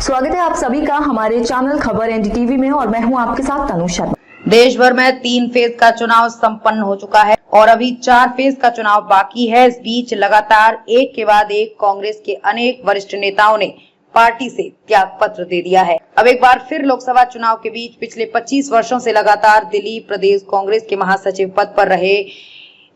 स्वागत है आप सभी का हमारे चैनल खबर एनडीटीवी में और मैं हूं आपके साथ तनु शर्मा। देश भर में 3 फेज का चुनाव संपन्न हो चुका है और अभी 4 फेज का चुनाव बाकी है। इस बीच लगातार एक के बाद एक कांग्रेस के अनेक वरिष्ठ नेताओं ने पार्टी से त्याग पत्र दे दिया है। अब एक बार फिर लोकसभा चुनाव के बीच पिछले 25 वर्षों से लगातार दिल्ली प्रदेश कांग्रेस के महासचिव पद पर रहे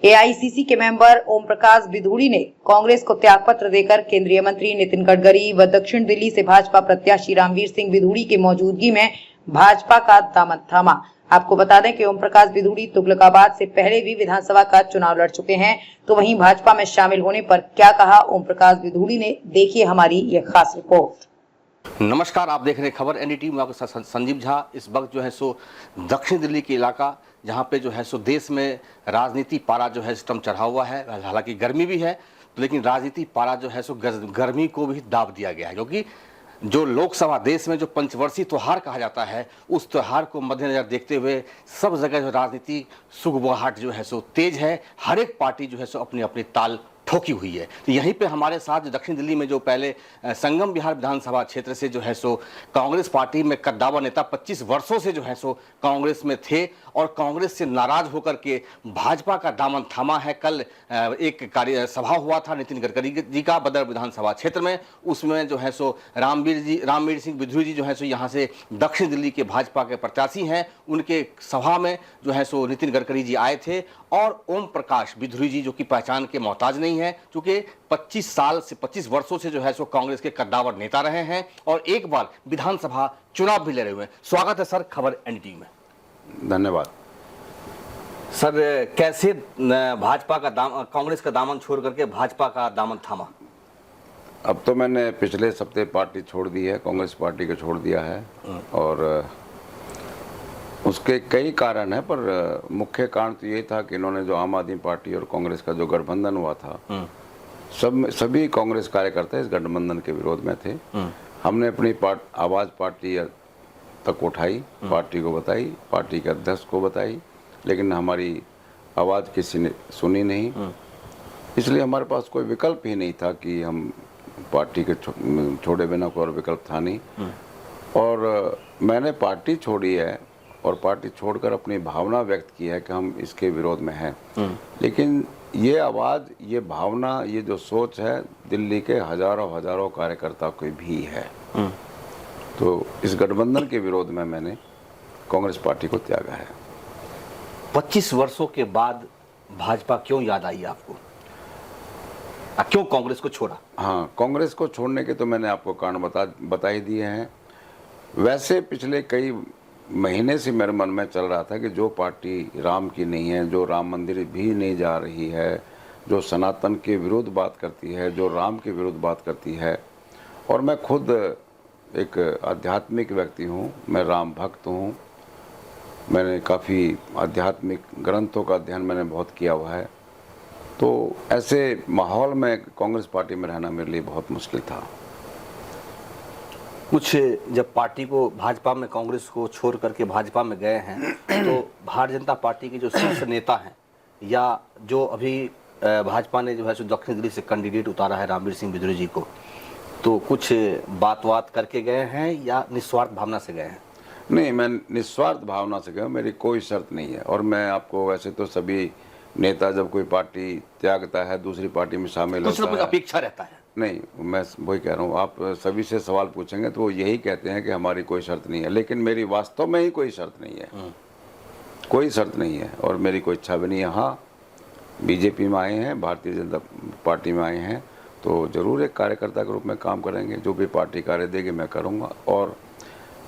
एआईसीसी के मेंबर ओम प्रकाश बिधूड़ी ने कांग्रेस को त्याग पत्र देकर केंद्रीय मंत्री नितिन गडकरी व दक्षिण दिल्ली से भाजपा प्रत्याशी रामवीर सिंह बिधूड़ी की मौजूदगी में भाजपा का दामन थामा। आपको बता दें कि ओम प्रकाश बिधूड़ी तुगलकाबाद से पहले भी विधानसभा का चुनाव लड़ चुके हैं, तो वहीं भाजपा में शामिल होने पर क्या कहा ओम प्रकाश बिधूड़ी ने, देखिए हमारी ये खास रिपोर्ट। नमस्कार, आप देख रहे हैं खबर एनडीटीवी में आपके साथ संजीव झा। इस वक्त जो है सो दक्षिण दिल्ली के इलाका जहाँ पे जो है सो देश में राजनीति पारा जो है सिस्टम चढ़ा हुआ है। हालांकि गर्मी भी है, लेकिन राजनीति पारा जो है सो गर्मी को भी दाब दिया गया है, क्योंकि जो लोकसभा देश में जो पंचवर्षीय त्यौहार कहा जाता है, उस त्यौहार को मद्देनजर देखते हुए सब जगह जो राजनीति सुगबुगाहट जो है सो तेज है। हर एक पार्टी जो है सो अपनी अपनी ताल ठोकी हुई है। तो यहीं पे हमारे साथ जो दक्षिण दिल्ली में जो पहले संगम विहार विधानसभा क्षेत्र से जो है सो कांग्रेस पार्टी में कद्दावर नेता 25 वर्षों से जो है सो कांग्रेस में थे और कांग्रेस से नाराज होकर के भाजपा का दामन थामा है। कल एक कार्य सभा हुआ था नितिन गडकरी जी का बदर विधानसभा क्षेत्र में, उसमें जो है सो रामवीर सिंह बिधूड़ी जी जो है सो यहाँ से दक्षिण दिल्ली के भाजपा के प्रत्याशी हैं। उनके सभा में जो है सो नितिन गडकरी जी आए थे और ओम प्रकाश बिधूड़ी जी जो कि पहचान के मोहताज नहीं है, क्योंकि 25 वर्षों से जो है सो कांग्रेस के कद्दावर नेता रहे हैं और एक बार विधानसभा चुनाव भी लड़े हुए हैं। स्वागत है सर खबर एनडीटीवी में। धन्यवाद सर। कैसे भाजपा का कांग्रेस का दामन छोड़ करके भाजपा का दामन थामा? अब तो मैंने पिछले सप्ताह पार्टी छोड़ दी है, कांग्रेस पार्टी को छोड़ दिया है और उसके कई कारण हैं, पर मुख्य कारण तो ये था कि इन्होंने जो आम आदमी पार्टी और कांग्रेस का जो गठबंधन हुआ था, सभी कांग्रेस कार्यकर्ता इस गठबंधन के विरोध में थे। हमने अपनी आवाज़ पार्टी तक उठाई, पार्टी को बताई, पार्टी के अध्यक्ष को बताई, लेकिन हमारी आवाज़ किसी ने सुनी नहीं। इसलिए हमारे पास कोई विकल्प ही नहीं था कि हम पार्टी के छोड़े बिना कोई और विकल्प था नहीं। और मैंने पार्टी छोड़ी है और पार्टी छोड़कर अपनी भावना व्यक्त की है कि हम इसके विरोध में हैं। लेकिन ये आवाज़, ये भावना, ये जो सोच है दिल्ली के हजारों कार्यकर्ता की भी है। तो इस गठबंधन के विरोध में मैंने कांग्रेस पार्टी को त्यागा है। 25 वर्षों के बाद भाजपा क्यों याद आई आपको? क्यों कांग्रेस को छोड़ा? हाँ, कांग्रेस को छोड़ने के तो मैंने आपको कारण बता ही दिए हैं। वैसे पिछले कई महीने से मेरे मन में चल रहा था कि जो पार्टी राम की नहीं है, जो राम मंदिर भी नहीं जा रही है, जो सनातन के विरुद्ध बात करती है, जो राम के विरुद्ध बात करती है, और मैं खुद एक आध्यात्मिक व्यक्ति हूँ, मैं राम भक्त हूँ, मैंने काफ़ी आध्यात्मिक ग्रंथों का अध्ययन मैंने बहुत किया हुआ है, तो ऐसे माहौल में कांग्रेस पार्टी में रहना मेरे लिए बहुत मुश्किल था। कुछ जब पार्टी को भाजपा में कांग्रेस को छोड़ करके भाजपा में गए हैं, तो भारतीय जनता पार्टी के जो शीर्ष नेता हैं या जो अभी भाजपा ने जो है सो दक्षिण दिल्ली से कैंडिडेट उतारा है रामवीर सिंह बिधूड़ी जी को, तो कुछ बात करके गए हैं या निस्वार्थ भावना से गए हैं? नहीं, मैं निस्वार्थ भावना से गया, मेरी कोई शर्त नहीं है। और मैं आपको, वैसे तो सभी नेता जब कोई पार्टी त्यागता है दूसरी पार्टी में शामिल होता है, कुछ अपेक्षा रहता है। नहीं, मैं वही कह रहा हूँ, आप सभी से सवाल पूछेंगे तो वो यही कहते हैं कि हमारी कोई शर्त नहीं है, लेकिन मेरी वास्तव में ही कोई शर्त नहीं है, कोई शर्त नहीं है और मेरी कोई इच्छा भी नहीं है। हाँ, बीजेपी में आए हैं, भारतीय जनता पार्टी में आए हैं, तो ज़रूर एक कार्यकर्ता के रूप में काम करेंगे, जो भी पार्टी कार्य देगी मैं करूँगा। और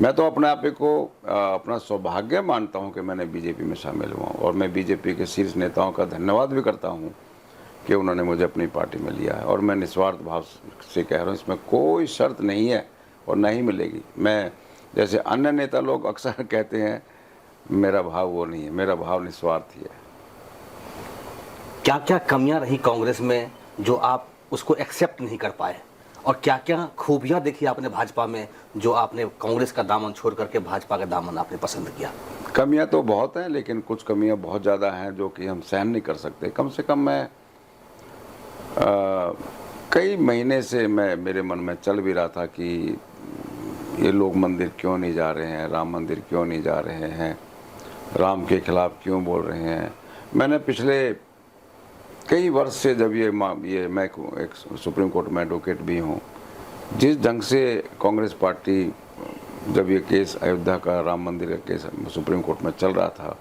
मैं तो अपने आप को अपना सौभाग्य मानता हूँ कि मैंने बीजेपी में शामिल हुआ और मैं बीजेपी के शीर्ष नेताओं का धन्यवाद भी करता हूँ कि उन्होंने मुझे अपनी पार्टी में लिया है। और मैं निस्वार्थ भाव से कह रहा हूँ, इसमें कोई शर्त नहीं है और नहीं मिलेगी। मैं, जैसे अन्य नेता लोग अक्सर कहते हैं, मेरा भाव वो नहीं है, मेरा भाव निस्वार्थ ही है। क्या क्या कमियां रही कांग्रेस में जो आप उसको एक्सेप्ट नहीं कर पाए, और क्या क्या खूबियां देखी आपने भाजपा में जो आपने कांग्रेस का दामन छोड़ करके भाजपा का दामन आपने पसंद किया? कमियां तो बहुत हैं, लेकिन कुछ कमियां बहुत ज़्यादा हैं जो कि हम सहन नहीं कर सकते। कम से कम मैं कई महीने से मेरे मन में चल भी रहा था कि ये लोग मंदिर क्यों नहीं जा रहे हैं, राम मंदिर क्यों नहीं जा रहे हैं, राम के खिलाफ क्यों बोल रहे हैं। मैंने पिछले कई वर्ष से जब ये मैं एक सुप्रीम कोर्ट में एडवोकेट भी हूँ, जिस ढंग से कांग्रेस पार्टी जब ये केस अयोध्या का राम मंदिर का केस सुप्रीम कोर्ट में चल रहा था,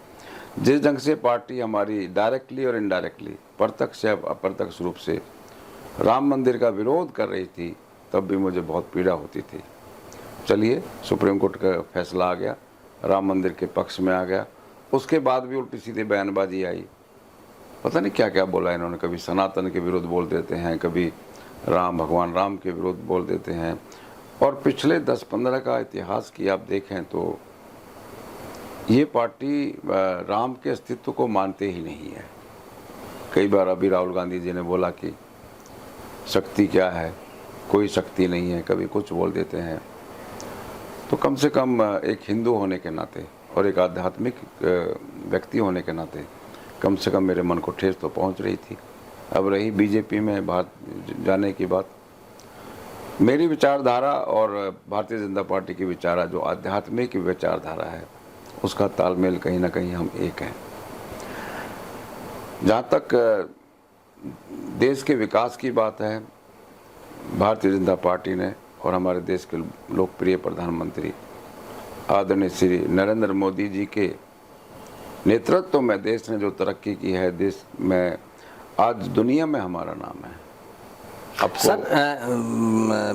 जिस ढंग से पार्टी हमारी डायरेक्टली और इनडायरेक्टली प्रत्यक्ष या अप्रत्यक्ष रूप से राम मंदिर का विरोध कर रही थी, तब भी मुझे बहुत पीड़ा होती थी। चलिए, सुप्रीम कोर्ट का फैसला आ गया, राम मंदिर के पक्ष में आ गया। उसके बाद भी उल्टी सीधी बयानबाजी आई, पता नहीं क्या क्या बोला इन्होंने। कभी सनातन के विरुद्ध बोल देते हैं, कभी भगवान राम के विरुद्ध बोल देते हैं। और पिछले 10-15 का इतिहास की आप देखें तो ये पार्टी राम के अस्तित्व को मानते ही नहीं है। कई बार अभी राहुल गांधी जी ने बोला कि शक्ति क्या है, कोई शक्ति नहीं है, कभी कुछ बोल देते हैं। तो कम से कम एक हिंदू होने के नाते और एक आध्यात्मिक व्यक्ति होने के नाते कम से कम मेरे मन को ठेस तो पहुंच रही थी। अब रही बीजेपी में बात जाने की बात, मेरी विचारधारा और भारतीय जनता पार्टी की विचारधारा जो आध्यात्मिक विचारधारा है, उसका तालमेल कहीं ना कहीं हम एक हैं। जहाँ तक देश के विकास की बात है, भारतीय जनता पार्टी ने और हमारे देश के लोकप्रिय प्रधानमंत्री आदरणीय श्री नरेंद्र मोदी जी के नेतृत्व में देश ने जो तरक्की की है, देश में आज दुनिया में हमारा नाम है। अब सर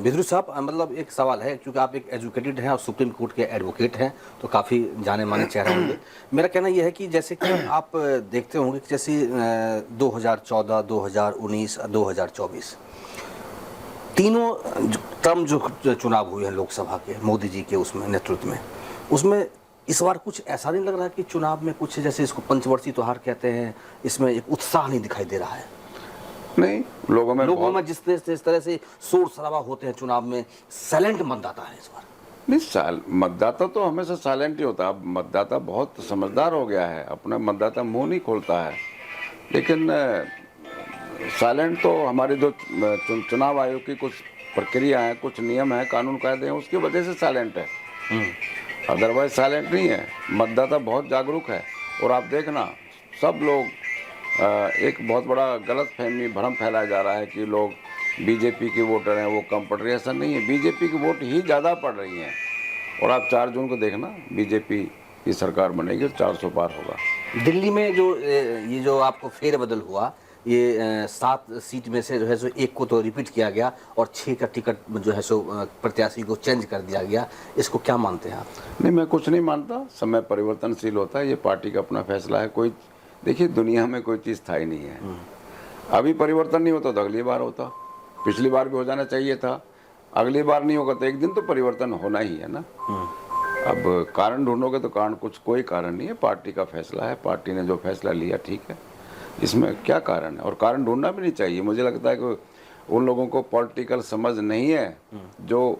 बिद्रू साहब, मतलब एक सवाल है, क्योंकि आप एक एजुकेटेड हैं और सुप्रीम कोर्ट के एडवोकेट हैं, तो काफ़ी जाने माने चेहरे होंगे। मेरा कहना यह है कि जैसे कि आप देखते होंगे कि जैसे 2014, 2019, 2024 तीनों टर्म जो चुनाव हुए हैं लोकसभा के मोदी जी के उसमें नेतृत्व में, उसमें इस बार कुछ ऐसा नहीं लग रहा कि चुनाव में कुछ, जैसे इसको पंचवर्षीय त्योहार कहते हैं, इसमें एक उत्साह नहीं दिखाई दे रहा है? नहीं, लोगों में जिस तरह से शोर शराबा होते हैं चुनाव में, साइलेंट मतदाता है इस बार। नहीं, मतदाता तो हमेशा साइलेंट ही होता है। अब मतदाता बहुत समझदार हो गया है, अपना मतदाता मुंह नहीं खोलता है। लेकिन साइलेंट तो हमारे जो चुनाव आयोग की कुछ प्रक्रिया है, कुछ नियम है, कानून कायदे हैं, उसकी वजह से साइलेंट है। अदरवाइज साइलेंट नहीं है। मतदाता बहुत जागरूक है। और आप देखना, सब लोग एक बहुत बड़ा गलत फहमी भ्रम फैलाया जा रहा है कि लोग बीजेपी के वोटर हैं, वो कम पड़ रही है। ऐसा नहीं है, बीजेपी की वोट ही ज़्यादा पड़ रही हैं। और आप 4 जून को देखना, बीजेपी की सरकार बनेगी और 400 पार होगा। दिल्ली में ये जो आपको फेरबदल हुआ, ये 7 सीट में से जो है सो 1 को तो रिपीट किया गया और 6 का टिकट जो है सो प्रत्याशी को चेंज कर दिया गया, इसको क्या मानते हैं आप? नहीं, मैं कुछ नहीं मानता। समय परिवर्तनशील होता है, ये पार्टी का अपना फैसला है। कोई देखिए, दुनिया में कोई चीज़ स्थायी नहीं है। अभी परिवर्तन नहीं होता तो अगली बार होता, पिछली बार भी हो जाना चाहिए था। अगली बार नहीं होगा तो एक दिन तो परिवर्तन होना ही है ना। अब कारण ढूंढोगे तो कारण कोई कारण नहीं है। पार्टी का फैसला है, पार्टी ने जो फैसला लिया ठीक है, इसमें क्या कारण है? और कारण ढूंढना भी नहीं चाहिए। मुझे लगता है कि उन लोगों को पॉलिटिकल समझ नहीं है जो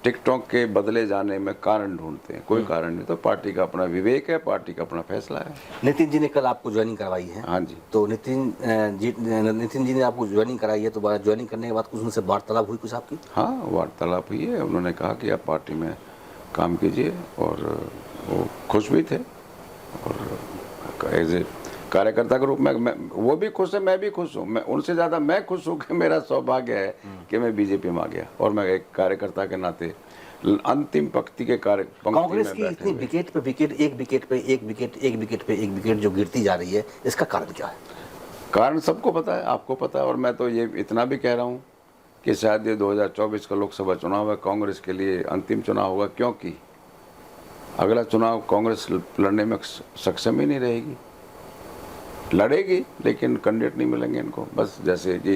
टिकटॉक के बदले जाने में कारण ढूंढते हैं। कोई कारण नहीं। तो पार्टी का अपना विवेक है, पार्टी का अपना फैसला है। नितिन जी ने कल आपको ज्वाइनिंग करवाई है? हाँ जी। तो नितिन जी ने आपको ज्वाइनिंग कराई है, तो ज्वाइनिंग करने के बाद कुछ उनसे वार्तालाप हुई कुछ आपकी? हाँ, वार्तालाप हुई है। उन्होंने कहा कि आप पार्टी में काम कीजिए, और वो खुश भी थे। और एज ए कार्यकर्ता के रूप में वो भी खुश है, मैं भी खुश हूँ। मैं उनसे ज़्यादा मैं खुश हूँ कि मेरा सौभाग्य है कि मैं बीजेपी में आ गया, और मैं एक कार्यकर्ता के नाते अंतिम पंक्ति के कांग्रेस की इतनी विकेट पे विकेट, एक विकेट पे एक विकेट, एक विकेट पे एक विकेट जो गिरती जा रही है, इसका कारण क्या है? कारण सबको पता है, आपको पता है। और मैं तो ये इतना भी कह रहा हूँ कि शायद ये 2024 का लोकसभा चुनाव है, कांग्रेस के लिए अंतिम चुनाव होगा, क्योंकि अगला चुनाव कांग्रेस लड़ने में सक्षम ही नहीं रहेगी। लड़ेगी लेकिन कैंडिडेट नहीं मिलेंगे इनको। बस जैसे कि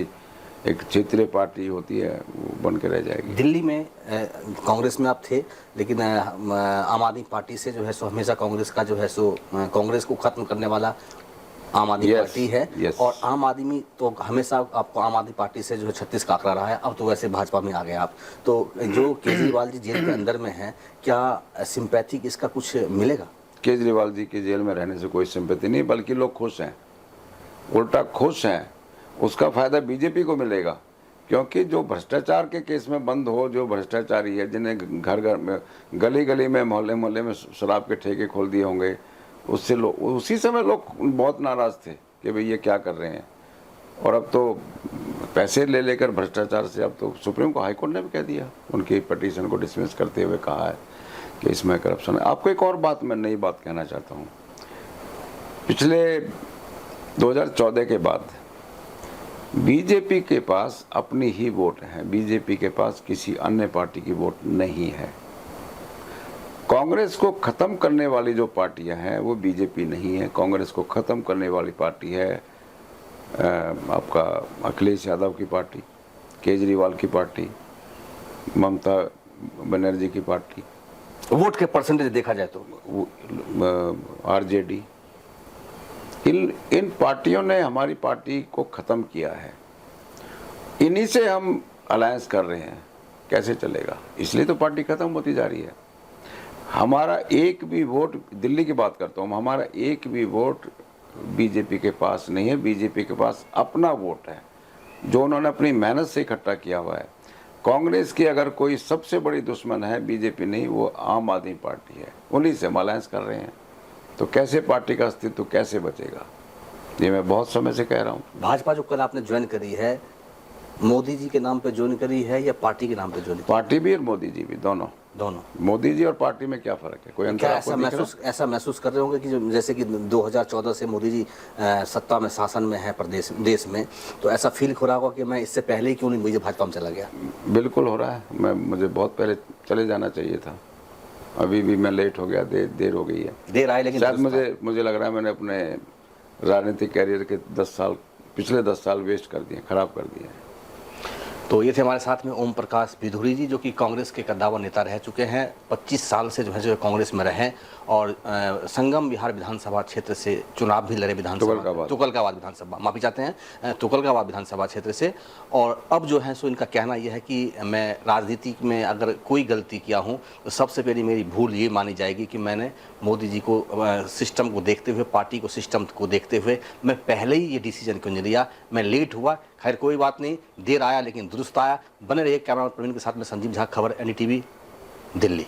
एक क्षेत्रीय पार्टी होती है, वो बन के रह जाएगी। दिल्ली में कांग्रेस में आप थे, लेकिन आम आदमी पार्टी से जो है सो हमेशा कांग्रेस का जो है सो कांग्रेस को खत्म करने वाला आम आदमी पार्टी है। और आम आदमी तो हमेशा आपको आम आदमी पार्टी से जो है 36 का आंकड़ा रहा है। अब तो वैसे भाजपा में आ गए आप। तो जो केजरीवाल जी जेल के अंदर में है, क्या सिंपैथी इसका कुछ मिलेगा? केजरीवाल जी के जेल में रहने से कोई सिंपैथी नहीं, बल्कि लोग खुश हैं, उल्टा खुश हैं। उसका फायदा बीजेपी को मिलेगा, क्योंकि जो भ्रष्टाचार के केस में बंद हो, जो भ्रष्टाचारी है, जिन्हें घर घर में, गली गली में, मोहल्ले मोहल्ले में शराब के ठेके खोल दिए होंगे, उससे लोग, उसी समय लोग बहुत नाराज थे कि भाई ये क्या कर रहे हैं। और अब तो पैसे ले लेकर भ्रष्टाचार से, अब तो सुप्रीम को, हाईकोर्ट ने भी कह दिया, उनकी पिटीशन को डिसमिस करते हुए कहा है कि इसमें करप्शन है। आपको एक और बात, मैं नई बात कहना चाहता हूँ। पिछले 2014 के बाद बीजेपी के पास अपनी ही वोट है, बीजेपी के पास किसी अन्य पार्टी की वोट नहीं है। कांग्रेस को खत्म करने वाली जो पार्टियां हैं वो बीजेपी नहीं है। कांग्रेस को खत्म करने वाली पार्टी है आपका अखिलेश यादव की पार्टी, केजरीवाल की पार्टी, ममता बनर्जी की पार्टी, वोट के परसेंटेज देखा जाए तो आरजेडी, इन पार्टियों ने हमारी पार्टी को खत्म किया है। इन्हीं से हम अलायंस कर रहे हैं, कैसे चलेगा? इसलिए तो पार्टी खत्म होती जा रही है। हमारा एक भी वोट, दिल्ली की बात करता हूँ, हमारा एक भी वोट बीजेपी के पास नहीं है। बीजेपी के पास अपना वोट है जो उन्होंने अपनी मेहनत से इकट्ठा किया हुआ है। कांग्रेस की अगर कोई सबसे बड़ी दुश्मन है बीजेपी नहीं, वो आम आदमी पार्टी है, उन्हीं से हम अलायंस कर रहे हैं। तो कैसे पार्टी का अस्तित्व कैसे बचेगा, ये मैं बहुत समय से कह रहा हूँ। भाजपा जो कल आपने ज्वाइन करी है, मोदी जी के नाम पे ज्वाइन करी है या पार्टी के नाम पे ज्वाइन? पार्टी भी और मोदी जी भी, दोनों। मोदी जी और पार्टी में क्या फर्क है? कोई अंतर आपको दिख रहा है? ऐसा महसूस कर रहे होंगे कि जैसे कि 2014 से मोदी जी सत्ता में, शासन में है प्रदेश देश में, तो ऐसा फील हो रहा होगा कि मैं इससे पहले ही क्यों नहीं मुझे भाजपा में चला गया? बिल्कुल हो रहा है। मुझे बहुत पहले चले जाना चाहिए था, अभी भी मैं लेट हो गया, देर हो गई है। देर आए, लेकिन शायद मुझे लग रहा है मैंने अपने राजनीतिक कैरियर के 10 साल, पिछले 10 साल वेस्ट कर दिए, खराब कर दिए। तो ये थे हमारे साथ में ओम प्रकाश बिधूरी जी, जो कि कांग्रेस के कद्दावर नेता रह चुके हैं। 25 साल से जो है कांग्रेस में रहे और संगम विहार विधानसभा क्षेत्र से चुनाव भी लड़े, तुगलकाबाद विधानसभा, माफी चाहते हैं, तुगलकाबाद विधानसभा क्षेत्र से। और अब जो है सो इनका कहना यह है कि मैं राजनीति में अगर कोई गलती किया हूँ तो सबसे पहली मेरी भूल ये मानी जाएगी कि मैंने मोदी जी को, सिस्टम को देखते हुए, पार्टी को, सिस्टम को देखते हुए मैं पहले ही ये डिसीजन क्यों नहीं लिया, मैं लेट हुआ। खैर कोई बात नहीं, देर आया लेकिन दुरुस्त आया। बने रहिए कैमरा प्रवीण के साथ में संजीव झा, खबर NDTV दिल्ली।